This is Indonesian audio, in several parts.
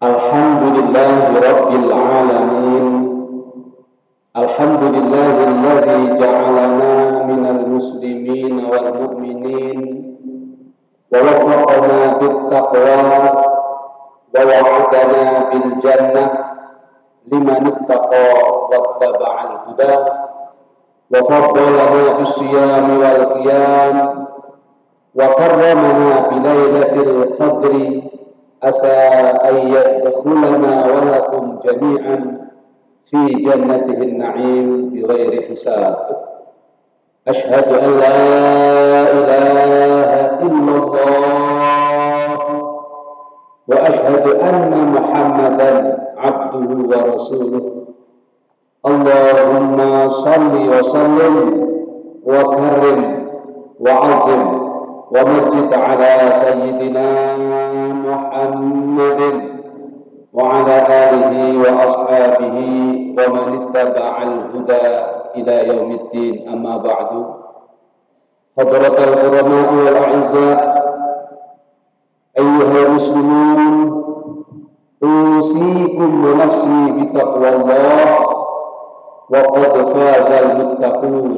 Alhamdulillahi Rabbil Alamin. Alhamdulillahilladzi ja'alana minal muslimin wal mu'minin wa waffaqana bit taqwa wa wa'adana bil jannah liman ittaqa wattaba'al huda wa faddalana bis siyami wal qiyam wa karramana bi lailatul qadri asa an yadkhulana wa lakum jami'an fi jannatihin na'im bighairi hisab. Asyhadu an la ilaha illallah wa asyhadu anna Muhammadan abduhu wa rasuluh. Allahumma salli wa sallim wa karim wa azim wa majid ala sayyidina Muhammadin wa ala alihi wa ashabihi wa man ittaba'al huda ila yaumiddin, amma ba'du. Hadratal ulama wal a'izza, ayyuhal muslimun, usikum wa nafsi bi taqwallah wa qad fazal muttaqun.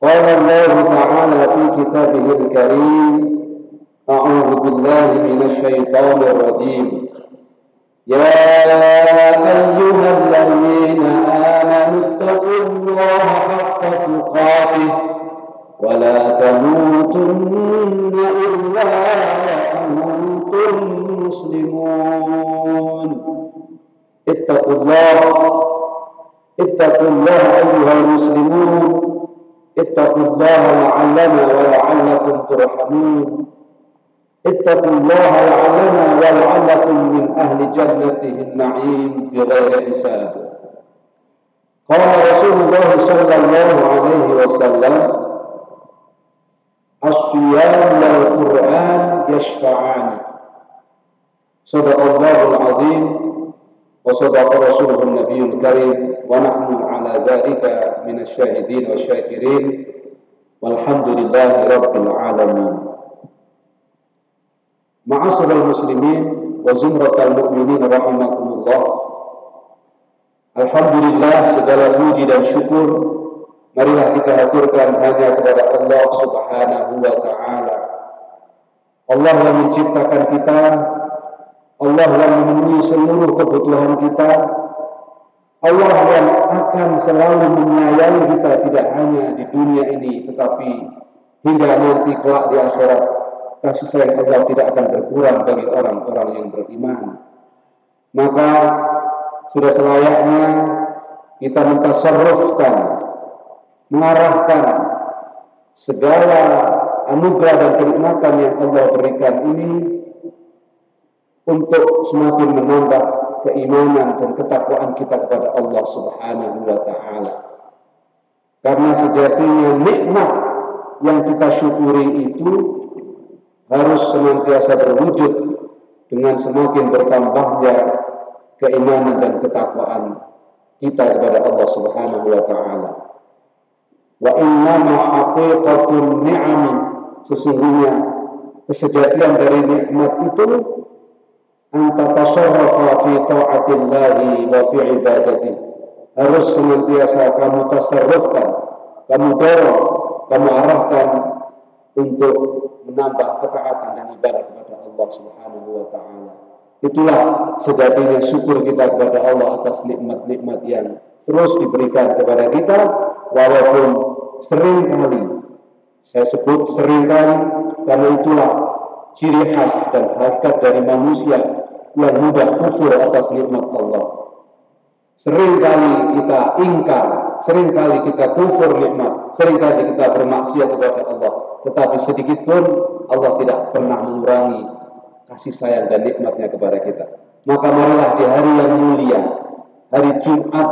Qala Allah ta'ala fi kitabihil karim, a'udzu billahi minasy syaithanir rajim. يا أيها الذين آمنوا اتقوا الله حق تقاته ولا تموتن إلا وأنتم مسلمون. اتقوا الله أيها المسلمون، اتقوا الله لعلنا ولعلكم ترحمون. اتقوا الله لعلنا ولعلكم من أهل جنته النعيم بغير حساب. قال رسول الله صلى الله عليه وسلم: الصيام والقرآن يشفعان. صدق الله العظيم وصدق رسوله النبي الكريم ونحن على ذلك من الشاهدين والشاكرين والحمد لله رب العالمين. Ma'asyiral muslimin wa zumratal mu'minin rahimakumullah. Alhamdulillah, segala puji dan syukur marilah kita haturkan hanya kepada Allah Subhanahu wa ta'ala. Allah yang menciptakan kita, Allah yang memenuhi seluruh kebutuhan kita, Allah yang akan selalu menyayangi kita tidak hanya di dunia ini tetapi hingga nanti kelak di akhirat. Kasih sayang Allah tidak akan berkurang bagi orang-orang yang beriman. Maka sudah selayaknya kita mentasarrufkan, mengarahkan segala anugerah dan kenikmatan yang Allah berikan ini untuk semakin menambah keimanan dan ketakwaan kita kepada Allah Subhanahu wa ta'ala. Karena sejatinya nikmat yang kita syukuri itu harus senantiasa berwujud dengan semakin bertambahnya keimanan dan ketakwaan kita kepada Allah Subhanahu wa ta'ala. Wa innama haqiqatun ni'ami, sesungguhnya kesejatian dari nikmat itu anta tasarrafa fi ta'atillahi wa fi ibadati. Harus senantiasa kamu tasarrufkan, kamu dorong, kamu arahkan untuk menambah ketaatan dan ibadah kepada Allah Subhanahu wa ta'ala. Itulah sejatinya syukur kita kepada Allah atas nikmat-nikmat yang terus diberikan kepada kita, walaupun sering kali, saya sebut sering kali karena itulah ciri khas dan hakikat dari manusia yang mudah kufur atas nikmat Allah. Sering kali kita ingkar, sering kali kita kufur nikmat, sering kali kita bermaksiat kepada Allah. Tetapi sedikit pun Allah tidak pernah mengurangi kasih sayang dan nikmatnya kepada kita. Maka marilah di hari yang mulia, hari Jumat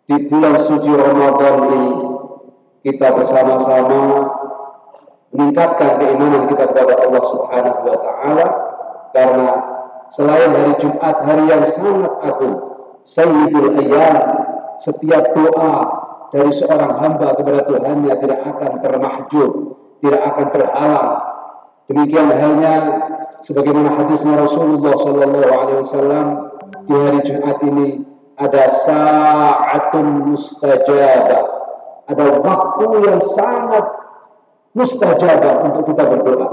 di bulan suci Ramadan ini, kita bersama-sama meningkatkan keimanan kita kepada Allah Subhanahu wa ta'ala. Karena selain hari Jumat, hari yang sangat agung, Sayyidul Ayyam, setiap doa dari seorang hamba kepada Tuhannya tidak akan termahjub, tidak akan terhalang. Demikian halnya sebagaimana hadisnya Rasulullah Shallallahu Alaihi Wasallam, di hari Jumat ini ada sa'atun mustajabah, ada waktu yang sangat mustajabah untuk kita berdoa.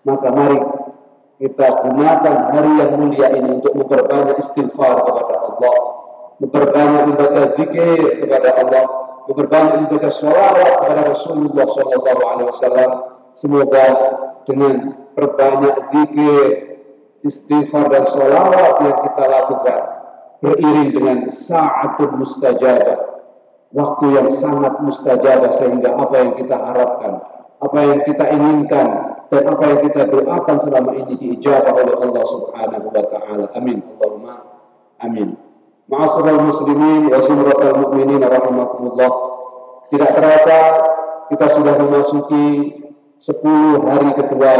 Maka mari kita gunakan hari yang mulia ini untuk memperbanyak istighfar kepada Allah, memperbanyak membaca zikir kepada Allah, memperbanyak membaca sholawat kepada Rasulullah Shallallahu Alaihi Wasallam. Semoga dengan perbanyak zikir, istighfar dan sholawat yang kita lakukan beriring dengan sa'atul mustajabah, waktu yang sangat mustajabah, sehingga apa yang kita harapkan, apa yang kita inginkan, dan apa yang kita doakan selama ini diijabah oleh Allah Subhanahu wa Ta'ala. Amin. Allahumma amin. Ma'asyiral muslimin wa zumratal mu'minin rahimakumullah. Tidak terasa kita sudah memasuki 10 hari kedua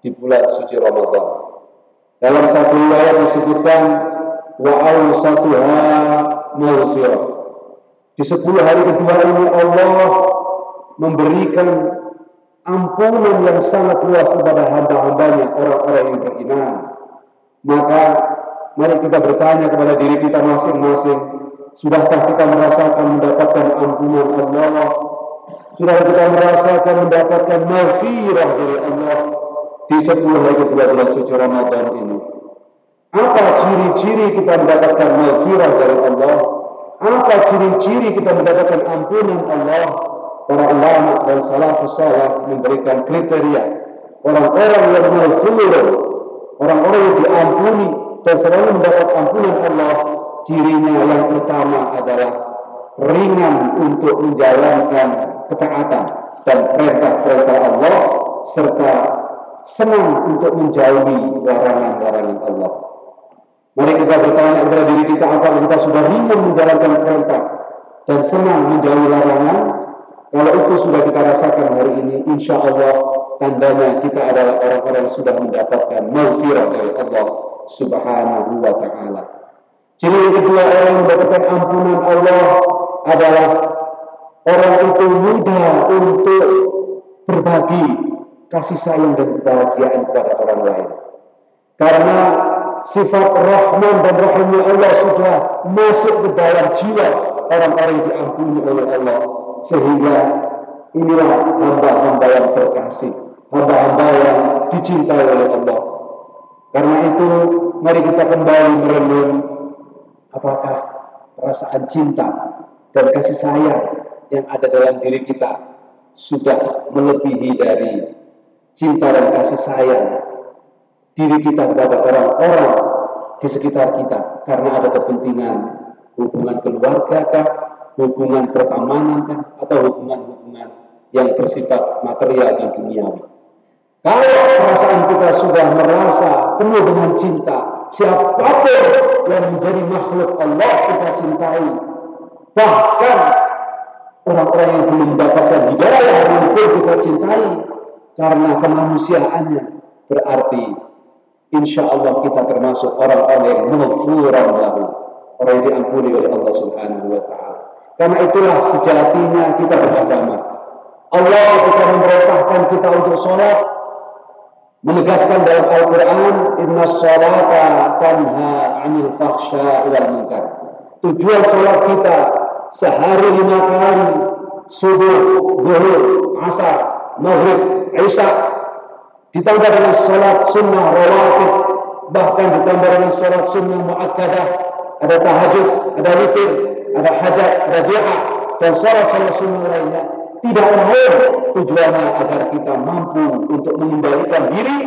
di bulan suci Ramadan. Dalam satu riwayat disebutkan wa awsatuha maghfirah. Di 10 hari kedua ini Allah memberikan ampunan yang sangat luas kepada hamba-hambanya, orang-orang yang beriman. Maka mari kita bertanya kepada diri kita masing-masing, sudahkah kita merasakan mendapatkan ampunan Allah? Sudah kita merasakan mendapatkan maghfirah dari Allah di 10 hari kedua bulan suci Ramadan ini? Apa ciri-ciri kita mendapatkan maghfirah dari Allah? Apa ciri-ciri kita mendapatkan ampunan Allah? Para ulama dan salafus saleh memberikan kriteria orang-orang yang maghfur, orang-orang yang diampuni dan selalu mendapat ampunan Allah. Cirinya yang pertama adalah ringan untuk menjalankan ketaatan dan perintah-perintah Allah, serta senang untuk menjauhi larangan-larangan Allah. Mari kita bertanya kepada diri kita, apakah kita sudah ringan menjalankan perintah dan senang menjauhi larangan? Kalau itu sudah kita rasakan hari ini, insya Allah tandanya kita adalah orang-orang yang sudah mendapatkan maghfirah dari Allah Subhanahu wa Ta'ala. Ciri yang kedua, orang yang mendapatkan ampunan Allah adalah orang itu mudah untuk berbagi kasih sayang dan kebahagiaan kepada orang lain. Karena sifat Rahman dan Rahimnya Allah sudah masuk ke dalam jiwa orang-orang yang diampuni oleh Allah. Sehingga inilah hamba-hamba yang terkasih, hamba-hamba yang dicintai oleh Allah. Karena itu mari kita kembali merenung, apakah perasaan cinta dan kasih sayang yang ada dalam diri kita sudah melebihi dari cinta dan kasih sayang diri kita kepada orang-orang di sekitar kita, karena ada kepentingan hubungan keluarga kah, hubungan pertemanan kah, atau hubungan-hubungan yang bersifat material dan duniawi. Kalau perasaan kita sudah merasa penuh dengan cinta, siapapun yang menjadi makhluk Allah kita cintai, bahkan orang-orang yang belum mendapatkan hidayah pun kita cintai karena kemanusiaannya, berarti insya Allah kita termasuk orang-orang yang maghfuran lahu, orang yang diampuni oleh Allah Subhanahu wa Ta'ala. Karena itulah sejatinya kita beragama. Allah ketika memerintahkan kita untuk sholat, menegaskan dalam Al-Quran, inna sholata tanha 'anil fahsya'i wal munkar. Tujuan sholat kita sehari 5 kali, subuh, zuhur, asar, maghrib, isya, ditambah dengan sholat sunnah rawatib, bahkan ditambah dengan sholat sunnah mu'akkadah, ada tahajud, ada witir, ada hajat, ada duha, dan sholat sunnah lainnya. Tidak lain tujuannya agar kita mampu untuk mengendalikan diri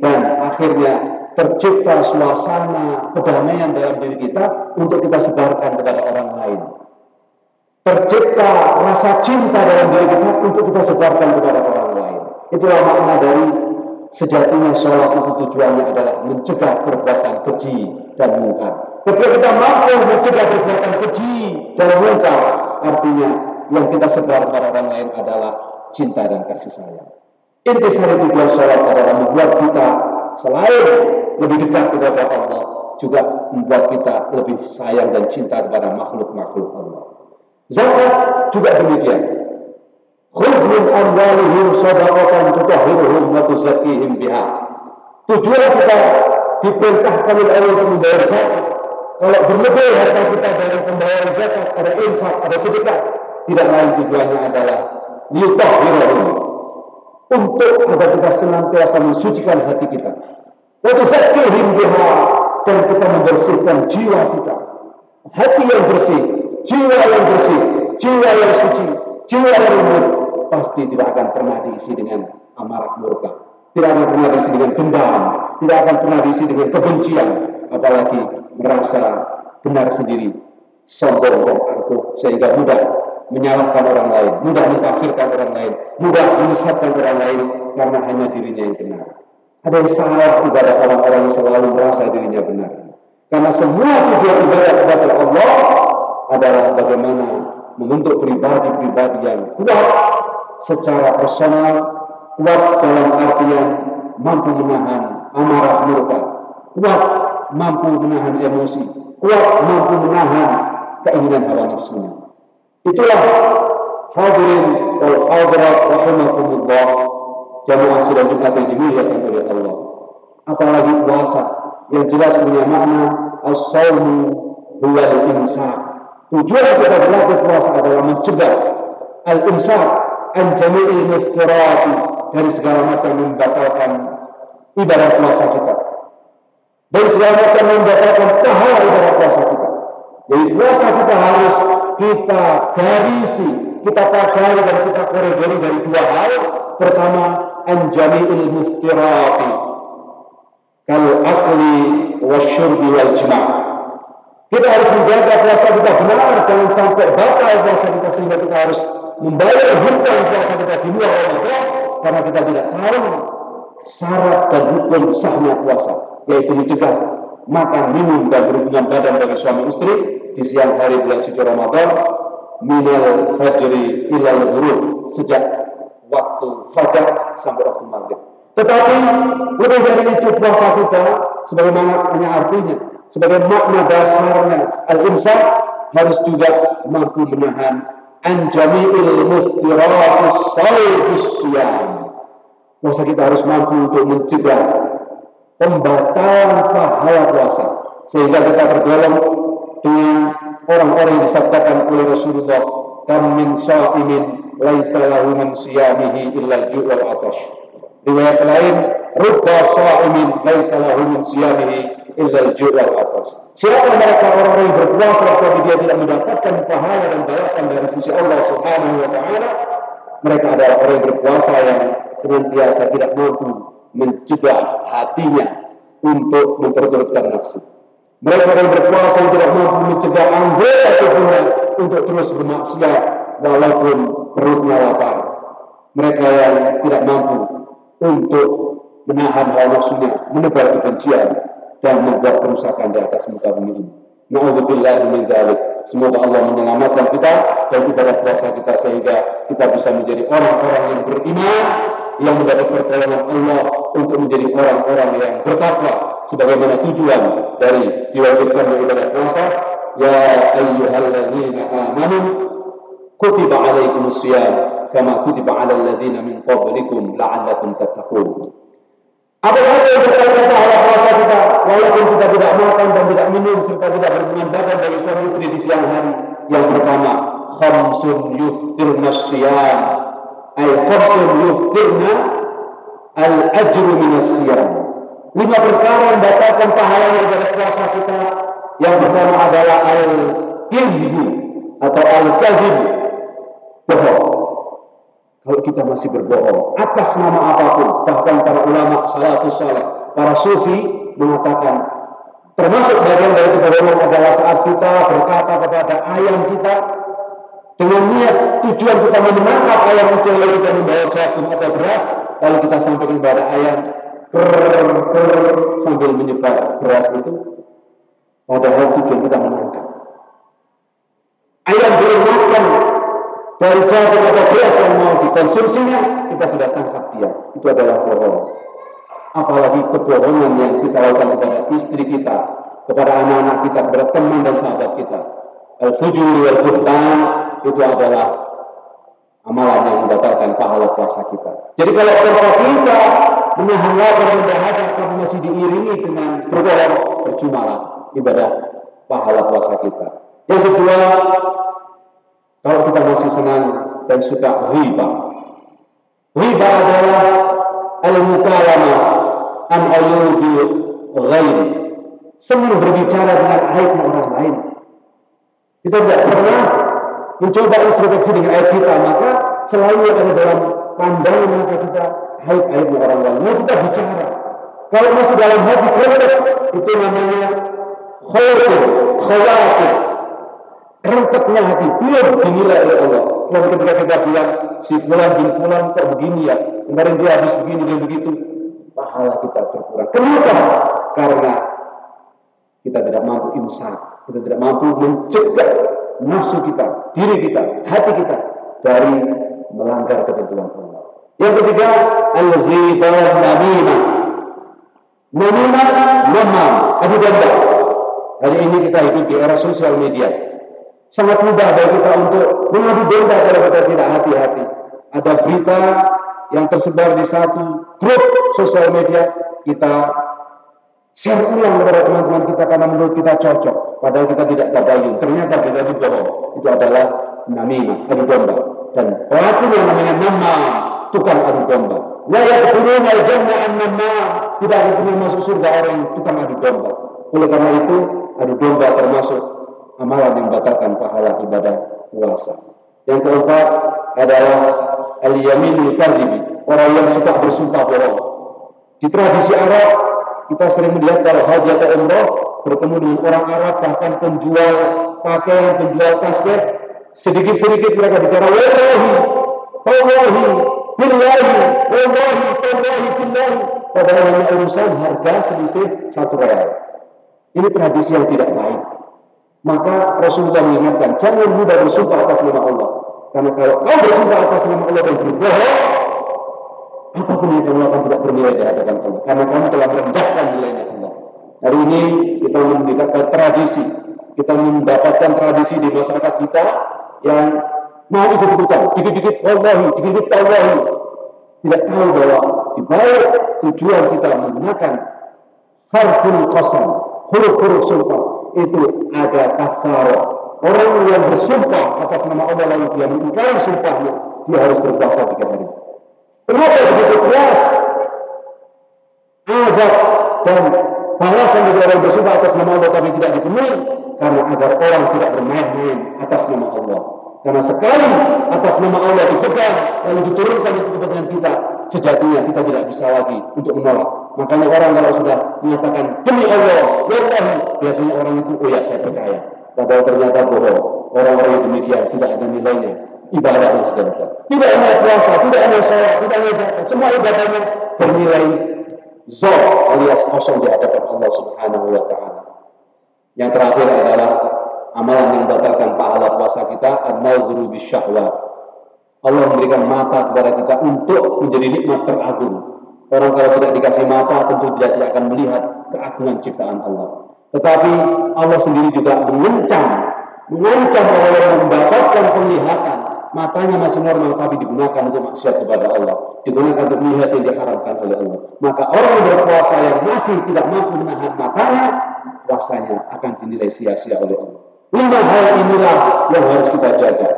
dan akhirnya tercipta suasana kedamaian dalam diri kita untuk kita sebarkan kepada orang lain. Tercipta rasa cinta dalam diri kita untuk kita sebarkan kepada orang lain. Itulah makna dari sejatinya sholat itu tujuannya adalah mencegah perbuatan keji dan mungkar. Ketika kita mampu mencegah perbuatan keji dan mungkar, artinya yang kita sebar kepada orang lain adalah cinta dan kasih sayang. Intisari tujuan sholat adalah membuat kita selain lebih dekat kepada Allah, juga membuat kita lebih sayang dan cinta kepada makhluk-makhluk Allah. Zakat juga demikian. Khudh min amwalihim shadaqatan tutahhiruhum wa tuzakkihim biha Tujuan kita diperintahkan oleh Allah untuk membayar zakat. Kalau berlebih harta kita dari pembayaran zakat, ada infak, ada sedekah, tidak lain tujuannya adalah liyutahhirahum, untuk agar kita senantiasa mensucikan hati kita. Wa tuzakkihim biha, dan kita membersihkan jiwa kita. Hati yang bersih, jiwa yang bersih, jiwa yang suci, jiwa yang lembut, pasti tidak akan pernah diisi dengan amarah murka, tidak akan pernah diisi dengan dendam, tidak akan pernah diisi dengan kebencian, apalagi merasa benar sendiri, sombong dan angkuh, sehingga mudah menyalahkan orang lain, mudah mengkafirkan orang lain, mudah menyesatkan orang lain karena hanya dirinya yang benar. Ada yang salah ibadah orang-orang yang selalu merasa dirinya benar. Karena semua tujuan ibadah kepada Allah adalah bagaimana membentuk pribadi-pribadi yang kuat secara personal, kuat dalam artian mampu menahan amarah murka, kuat mampu menahan emosi, kuat mampu menahan keinginan hawa nafsunya. Itulah hadirin wal hadirat rahimakumullah, jamaah sidang Jumat yang dimuliakan oleh Allah. Apalagi puasa yang jelas punya makna as-shaumu huwal imsak. Tujuan kita berlatih puasa adalah mencegah al-imsak an jami'il muftirati, dari segala macam membatalkan ibadah puasa kita, dari segala macam membatalkan pahala ibadah puasa kita. Jadi puasa kita harus kita garisi, kita pagari dan kita koridori dari dua hal. Pertama, an jami'il muftirati kal akli wasyurbi wal jima'. Kita harus menjaga puasa kita benar, jangan sampai batal puasa kita sehingga kita harus membayar hutang puasa kita di luar Ramadan karena kita tidak tahu syarat dan rukun sahnya puasa, yaitu mencegah makan, minum, dan berhubungan badan bagi suami istri di siang hari bulan suci Ramadan, minal fajri ilal ghurub, sejak waktu fajar sampai waktu maghrib. Tetapi lebih dari itu, puasa kita sebagaimana artinya, sebagai makna dasarnya al-imsak, harus juga mampu menahan an jami'il muftiratis salibus siyam. Puasa kita harus mampu untuk mencegah pembatalan pahala puasa, sehingga kita tergolong dengan orang-orang yang disabdakan oleh Rasulullah, kam min sha'imin laisa lahu min siyamihi illa al-ju' wal 'atash. Riwayat lain, rubba sha'imin laisa lahu min siyamihi illa al-ju' wal 'atash. Siapa mereka orang-orang yang berpuasa tetapi dia tidak mendapatkan pahala dan balasan dari sisi Allah Subhanahu wa taala? Mereka adalah orang yang berpuasa yang senantiasa tidak mampu mencegah hatinya untuk memperturutkan nafsu. Mereka yang berpuasa yang tidak mampu mencegah anggota tubuhnya untuk terus bermaksiat walaupun perutnya lapar. Mereka yang tidak mampu untuk menahan hawa nafsunya, menebar kebencian dan membuat kerusakan di atas muka bumi ini. Na'udzubillahi min dzalik. Semoga Allah menyelamatkan kita dan ibadah puasa kita sehingga kita bisa menjadi orang-orang yang beriman, yang mendapat pertolongan Allah untuk menjadi orang-orang yang bertakwa, sebagaimana tujuan dari diwajibkannya ibadah puasa. Ya ayyuhalladzina amanu kutiba alaikumus syiyam kama kutiba alal ladzina min qablikum la'allakum tattaqun. Apa saja yang berkaitan pahala puasa kita, walaupun kita tidak makan dan tidak minum serta tidak berhubungan badan bagi suami istri di siang hari. Yang pertama, khamsun yuftirna syiyam, ay khamsun yuftirna al-ajru minas syiyam. 5 perkara yang membatalkan pahala ibadah puasa kita. Yang pertama adalah al-kizbu atau al-kazib, bohong. Kalau kita masih berbohong atas nama apapun, bahkan para ulama salafus saleh, para sufi mengatakan termasuk bagian dari kebohongan adalah saat kita berkata kepada ayam kita dengan niat tujuan kita menangkap ayam itu, lalu kita membawa jagung atau beras, lalu kita sampaikan kepada ayam sambil menyebar beras itu, padahal tujuan kita menangkap. Ayam belum makan dari jagung atau beras yang mau dikonsumsinya, kita sudah tangkap dia. Itu adalah bohong. Apalagi kebohongan yang kita lakukan kepada istri kita, kepada anak-anak kita, kepada teman dan sahabat kita. Al-fujur wal buhtan, itu adalah amalan yang membatalkan pahala puasa kita. Jadi kalau puasa kita menahan lapar dan dahaga tapi masih diiringi dengan berbohong, percumalah ibadah pahala puasa kita. Yang kedua, kalau kita masih senang dan suka riba. Riba adalah al-mukalamah an ayubil ghairi. Senang berbicara dengan aibnya orang lain. Kita tidak pernah mencoba introspeksi dengan aib kita, maka selalu ada dalam pandangan mata kita aib-aibnya orang lain. Nah, kita bicara. Kalau masih dalam hati kita, itu namanya khawatir. Kerentetnya hati belum dinilai oleh Allah. Kalau ketika kita bilang si fulan bin fulan kok begini ya, kemarin dia habis begini dan begitu, pahala kita berkurang. Kenapa? Karena kita tidak mampu insaf, kita tidak mampu mencegah nafsu kita, diri kita, hati kita dari melanggar ketentuan Allah. Yang ketiga, al-ghibah namimah. Namimah, namam, adu domba. Hari ini kita hidup di era sosial media. Sangat mudah bagi kita untuk mengadu domba kalau kita tidak hati-hati. Ada berita yang tersebar di satu grup sosial media, kita share ulang kepada teman-teman kita karena menurut kita cocok. Padahal kita tidak tabayun. Ternyata berita itu bohong. Itu adalah namimah, adu domba. Dan pelaku yang namanya namam, tukang adu domba. La yadkhuluna al-jannah an-namam. Tidak akan masuk surga orang yang tukang adu domba. Oleh karena itu, adu domba termasuk amalan yang membatalkan pahala ibadah puasa. Yang keempat adalah al-yaminul kadhibi, orang yang suka bersumpah bohong. Di tradisi Arab kita sering melihat kalau haji atau umrah bertemu dengan orang Arab, bahkan penjual pakaian, penjual tasbih, sedikit-sedikit mereka bicara wallahi, wallahi, billahi, wallahi, wallahi, billahi. Padahal hanya urusan harga selisih 1 real. Ini tradisi yang tidak baik. Maka Rasulullah mengingatkan, jangan mudah bersumpah atas nama Allah. Karena kalau kau bersumpah atas nama Allah dan berbohong, apapun yang kamu lakukan tidak bernilai di hadapan Allah. Karena kamu telah merendahkan nilainya Allah. Hari ini kita mendapatkan tradisi. Kita mendapatkan tradisi di masyarakat kita yang mau ikut-ikutan. Dikit-dikit wallahi, dikit-dikit tawahi. Tidak tahu bahwa di balik tujuan kita menggunakan harful qasam, huruf-huruf sumpah, itu ada kafarah. Orang yang bersumpah atas nama Allah lalu dia mengingkari sumpahnya, dia harus berpuasa 3 hari. Kenapa begitu keras azab dan balasan dari orang bersumpah atas nama Allah tapi tidak dipenuhi? Karena agar orang tidak bermain-main atas nama Allah. Karena sekali atas nama Allah dipegang lalu diturunkan itu kepada kita, sejatinya kita tidak bisa lagi untuk menolak. Makanya orang kalau sudah menyatakan demi Allah, wallahi, biasanya orang itu, oh ya saya percaya. Padahal ternyata bohong. Orang-orang yang demikian tidak ada nilainya. Ibadahnya sudah ada. Tidak hanya puasa, tidak hanya sholat, tidak hanya zakat. Semua ibadahnya bernilai zor alias kosong di hadapan Allah Subhanahu wa Ta'ala. Yang terakhir adalah amalan yang membatalkan pahala puasa kita, an-nadhru bisyahwat. Allah memberikan mata kepada kita untuk menjadi nikmat teragung. Orang kalau tidak dikasih mata tentu tidak akan melihat keagungan ciptaan Allah. Tetapi Allah sendiri juga mengancam orang yang mendapatkan penglihatan, matanya masih normal tapi digunakan untuk maksiat kepada Allah, digunakan untuk melihat yang diharamkan oleh Allah. Maka orang yang berpuasa yang masih tidak mampu menahan matanya, puasanya akan dinilai sia-sia oleh Allah. 5 hal inilah yang harus kita jaga.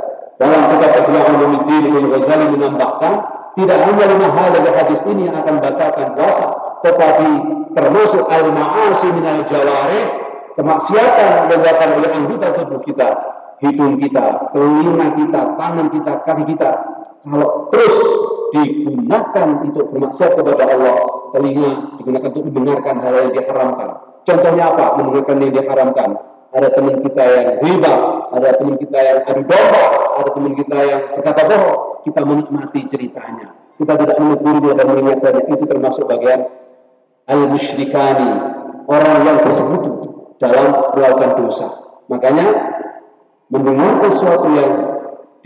Dalam kitab Ihya Ulumuddin Al-Ghazali menambahkan, tidak hanya 5 hal dari hadis ini yang akan batalkan puasa, tetapi termasuk al-ma'asi minal jawarih, kemaksiatan yang dilakukan oleh anggota tubuh kita, hidung kita, telinga kita, tangan kita, kaki kita. Kalau terus digunakan untuk bermaksiat kepada Allah, telinga digunakan untuk mendengarkan hal yang diharamkan. Contohnya apa? Mendengarkan yang diharamkan. Ada teman kita yang riba, ada teman kita yang adu domba, ada teman kita yang berkata bohong. Kita menikmati ceritanya, kita tidak menegurnya dan mengingatkannya. Itu termasuk bagian al-musyrikani, orang yang bersekutu dalam melakukan dosa. Makanya mendengarkan sesuatu yang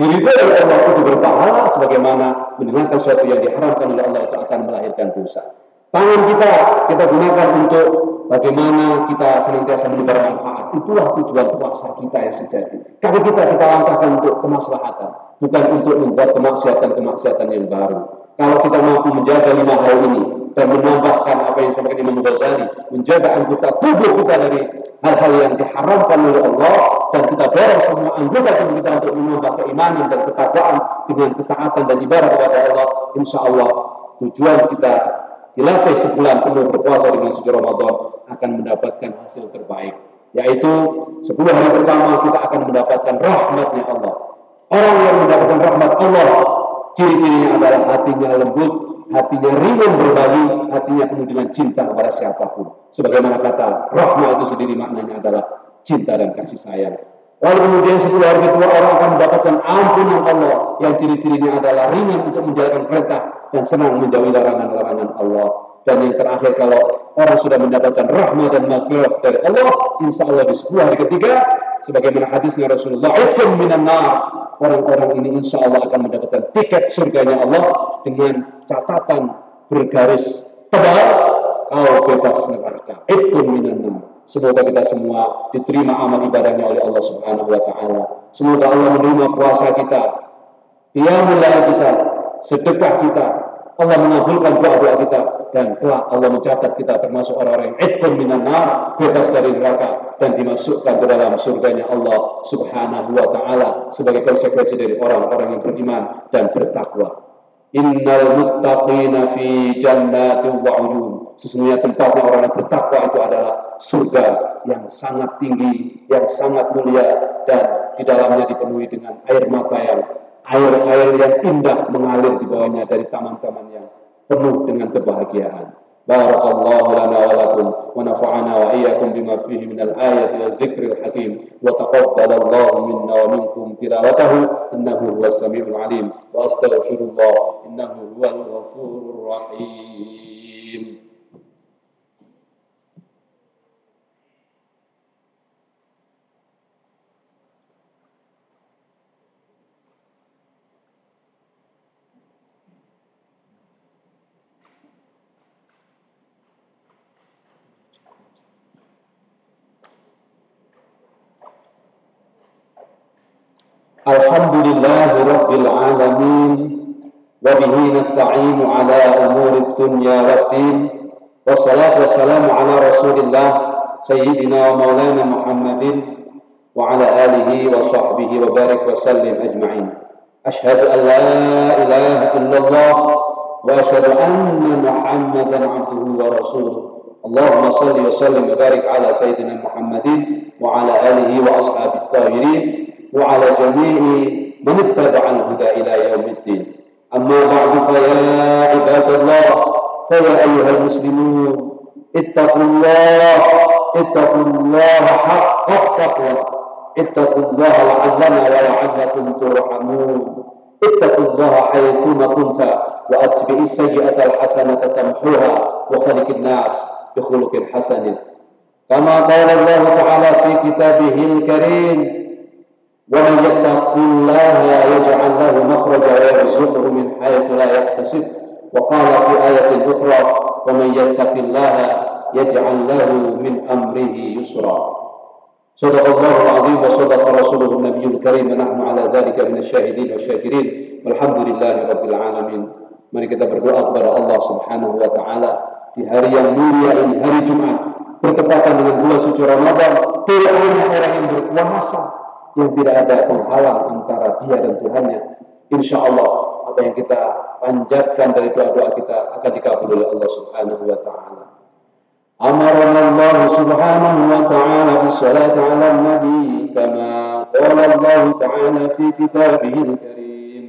diridhai oleh Allah itu berpahala, sebagaimana mendengarkan sesuatu yang diharamkan oleh Allah itu akan melahirkan dosa. Tangan kita gunakan untuk bagaimana kita senantiasa menebar manfaat. Itulah tujuan puasa kita yang sejati. Kaki kita langkahkan untuk kemaslahatan, bukan untuk membuat kemaksiatan yang baru. Kalau kita mampu menjaga 5 hal ini dan disampaikan Imam Ghazali, menjaga anggota tubuh kita dari hal-hal yang diharamkan oleh Allah, dan kita dorong semua anggota tubuh kita untuk menambah keimanan dan ketakwaan dengan ketaatan dan ibadah kepada Allah. Insya Allah tujuan kita dilatih sebulan penuh berpuasa dengan suci Ramadan akan mendapatkan hasil terbaik, yaitu 10 hari pertama kita akan mendapatkan rahmatnya Allah. Orang yang mendapatkan rahmat Allah, ciri-cirinya adalah hatinya lembut, hatinya ringan berbagi, hatinya penuh dengan cinta kepada siapapun. Sebagaimana kata rahmat itu sendiri maknanya adalah cinta dan kasih sayang. Lalu kemudian 10 hari kedua orang akan mendapatkan ampunan Allah yang ciri-cirinya adalah ringan untuk menjalankan perintah dan senang menjauhi larangan-larangan Allah. Dan yang terakhir, kalau orang sudah mendapatkan rahmat dan maghfirah dari Allah, insya Allah di 10 hari ketiga, sebagaimana hadisnya Rasulullah, "Itqum minan nar." Orang-orang ini insya Allah akan mendapatkan tiket surganya Allah dengan catatan bergaris tebal, kau bebas neraka. Itqum minan nar. Semoga kita semua diterima amal ibadahnya oleh Allah Subhanahu wa Ta'ala. Semoga Allah menerima puasa kita, qiyamul lail kita, sedekah kita. Allah mengabulkan doa-doa kita, dan kelak Allah mencatat kita termasuk orang-orang yang itqum minan nar, bebas dari neraka dan dimasukkan ke dalam surganya Allah Subhanahu wa Ta'ala sebagai konsekuensi dari orang-orang yang beriman dan bertakwa. Innal muttaqina fi jannatin wa 'uyun. Sesungguhnya tempatnya orang yang bertakwa itu adalah surga yang sangat tinggi, yang sangat mulia, dan di dalamnya dipenuhi dengan air mata yang air yang indah mengalir di bawahnya dari taman-taman yang penuh dengan kebahagiaan. Barakallahu lana wa lakum wa nafa'ana wa iyyakum bima fihi minal ayati wal dzikril hakim wa taqabbalallahu minna wa minkum tilawatahu innahu huwas samiul alim wa astaghfirullah innahu huwal ghafurur rahim. Alhamdulillahi Rabbil Alamin, wa bihi nasta'inu ala umuri dunya waddin, wassalatu wassalamu ala rasulillah sayyidina wa maulana Muhammadin wa ala alihi wa sahbihi wa barik wa sallim ajma'in. Ashhadu an la ilaha illallah wa ashhadu anna Muhammadan abduhu wa rasuluh. Allahumma salli wa sallim wa barik ala sayyidina Muhammadin wa ala alihi wa ashabihi tahirin وعلى جميع من اتبع الهدى إلى يوم الدين. أما بعد فيا عباد الله، فيا أيها المسلمون، اتقوا الله حق التقوى، اتقوا الله لعلنا ولعلكم ترحمون. اتقوا الله حيثما كنت وأتبع السيئة الحسنة تمحوها وخلق الناس بخلق حسن، كما قال الله تعالى في كتابه الكريم: ومن يتق الله يجعل له مخرجا ويرزقه من حيث لا يحتسب. وقال في آية أخرى: ومن يتق الله يجعل له من أمره يسرا. صدق الله العظيم وصدق رسوله النبي الكريم ونحن على ذلك من الشاهدين والشاكرين والحمد لله رب العالمين. Mari kita berdoa kepada Allah Subhanahu wa Ta'ala di hari yang mulia ini, hari Jumat, bertepatan dengan bulan suci Ramadan. Tidak hanya orang yang berpuasa yang tidak ada penghalang antara dia dan Tuhannya. Insya Allah apa yang kita panjatkan dari doa-doa kita akan dikabul oleh Allah Subhanahu wa Ta'ala. Amarana Allah Subhanahu wa Ta'ala bis-salati 'ala an-nabi kama qala Allah Ta'ala fi kitabihil karim.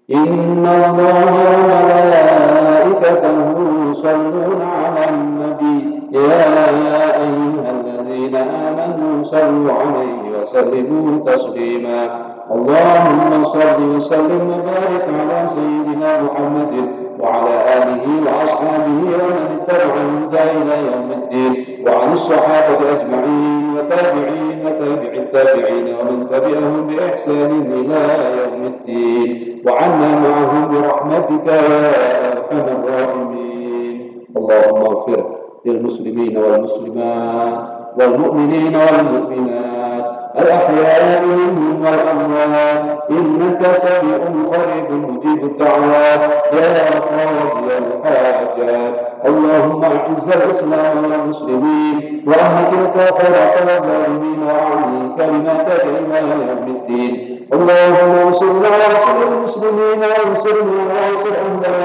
Inna Allah wa malaikatahu yusalluna 'alan nabi ya ayyuhalladzina amanu sallu 'alaihi وسلموا تسليما. اللهم صل وسلم وبارك على سيدنا محمد وعلى آله وأصحابه ومن اتبع الهدى إلى يوم الدين، وعن الصحابة أجمعين وتابعين وتابع التابعين ومن تبعهم بإحسان إلى يوم الدين، وعنا معهم برحمتك يا أرحم الراحمين. اللهم اغفر للمسلمين والمسلمات والمؤمنين والمؤمنات الأحياء منهم والأموات إنك سميع قريب مجيب الدعوات يا قاضي الحاجات. اللهم أعز الإسلام والمسلمين وأهلك الكفرة والظالمين وأعلي كلمتك إلى يوم الدين. اللهم انصرنا وانصر المسلمين وانصرنا وانصر أهلنا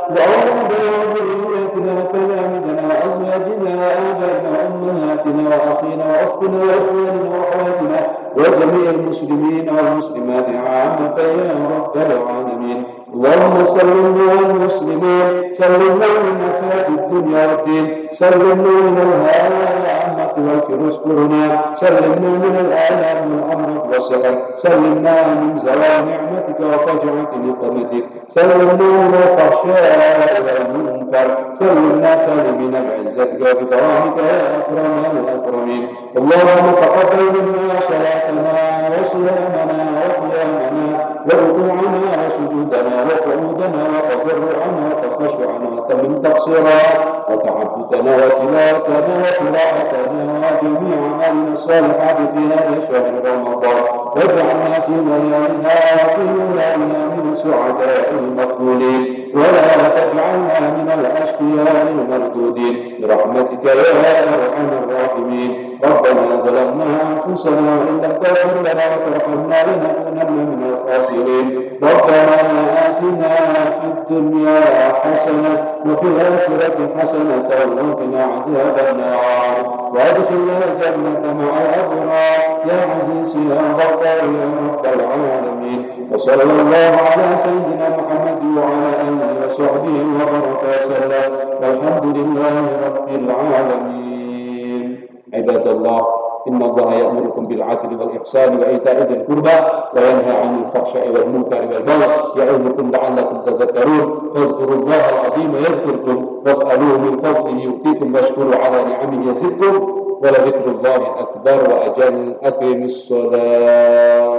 وأولادنا وذريتنا وتلامذنا وأزواجنا وآبائنا وأمهاتنا وأخينا وأختنا وإخواننا وأخواتنا وجميع المسلمين والمسلمات عامة يا رب العالمين. اللهم سلمنا المسلمين، سلمنا من مفاد الدنيا والدين، سلمنا من الهوى والعامة والفرس كلنا، سلمنا من الآلام والأمراض والسحر، سلمنا من زوال نعمتك وفجعة نقمتك، سلمنا من الفحشاء والمنكر، سلمنا سالمين بعزتك وبكرامك يا أكرم الأكرمين. اللهم تقبل منا صلاتنا وصيامنا وقيامنا وركوعنا وسجودنا وقعودنا وتضرعنا وتخشعنا وتمم تقصيرنا وتعبدنا وتلاوتنا وقراءتنا وجميع اعمالنا الصالحات في هذا شهر رمضان، واجعلنا في ليالينا وفي ليالينا من السعداء المقبولين، ولا تجعلنا من الاشقياء المردودين برحمتك يا ارحم الراحمين. ربنا ظلمنا انفسنا وان لم تغفر لنا وترحمنا لنكونن من الخاسرين. ربنا آتنا في الدنيا حسنة وفي الآخرة حسنة وقنا عذاب النار وادخلنا الجنة مع الأبرار يا عزيز يا غفار يا رب العالمين. وصلى الله على سيدنا محمد وعلى آله وصحبه وبارك وسلم والحمد لله رب العالمين. عباد الله، إن الله يأمركم بالعدل والإحسان وإيتاء ذي القربى وينهى عن الفحشاء والمنكر والبغي يعظكم لعلكم تذكرون. فاذكروا الله العظيم يذكركم واسألوه من فضله يؤتيكم واشكروا على نعمه يزدكم ولذكر الله أكبر وأجل. أقم الصلاة.